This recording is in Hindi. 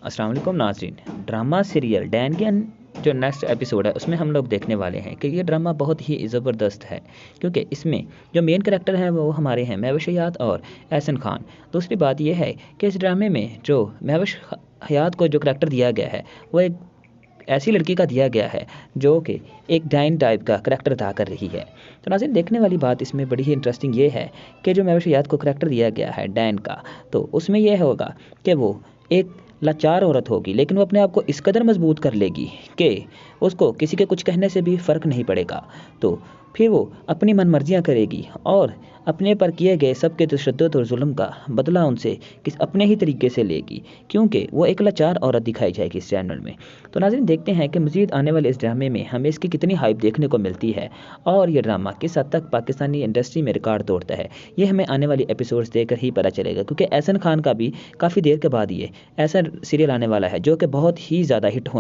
अस्सलाम वालेकुम नाज़रीन। ड्रामा सीरियल डैन के जो नेक्स्ट एपिसोड है उसमें हम लोग देखने वाले हैं कि ये ड्रामा बहुत ही ज़बरदस्त है, क्योंकि इसमें जो मेन कैरेक्टर हैं वो हमारे हैं महविश हयात और एहसन खान। दूसरी बात यह है कि इस ड्रामे में जो महविश हयात को जो कैरेक्टर दिया गया है वो एक ऐसी लड़की का दिया गया है जो कि एक डाइन टाइप का करैक्टर अदा कर रही है। तो नाज़रीन, देखने वाली बात इसमें बड़ी ही इंटरेस्टिंग ये है कि जो महविश हयात को करैक्टर दिया गया है डैन का, तो उसमें यह होगा कि वो एक लाचार औरत होगी, लेकिन वो अपने आप को इस कदर मजबूत कर लेगी कि उसको किसी के कुछ कहने से भी फ़र्क नहीं पड़ेगा। तो फिर वो अपनी मनमर्जियाँ करेगी और अपने पर किए गए सबके तशद्दुद और जुल्म का बदला उनसे किस अपने ही तरीके से लेगी, क्योंकि वो एक लाचार औरत दिखाई जाएगी इस चैनल में। तो नाज़रीन, देखते हैं कि मज़ीद आने वाले इस ड्रामे में हमें इसकी कितनी हाइप देखने को मिलती है और ये ड्रामा किस हद तक पाकिस्तानी इंडस्ट्री में रिकॉर्ड तोड़ता है। ये हमें आने वाली एपिसोड्स देखकर ही पता चलेगा, क्योंकि एहसन खान का भी काफ़ी देर के बाद ये ऐसा सीरियल आने वाला है जो कि बहुत ही ज़्यादा हिट होने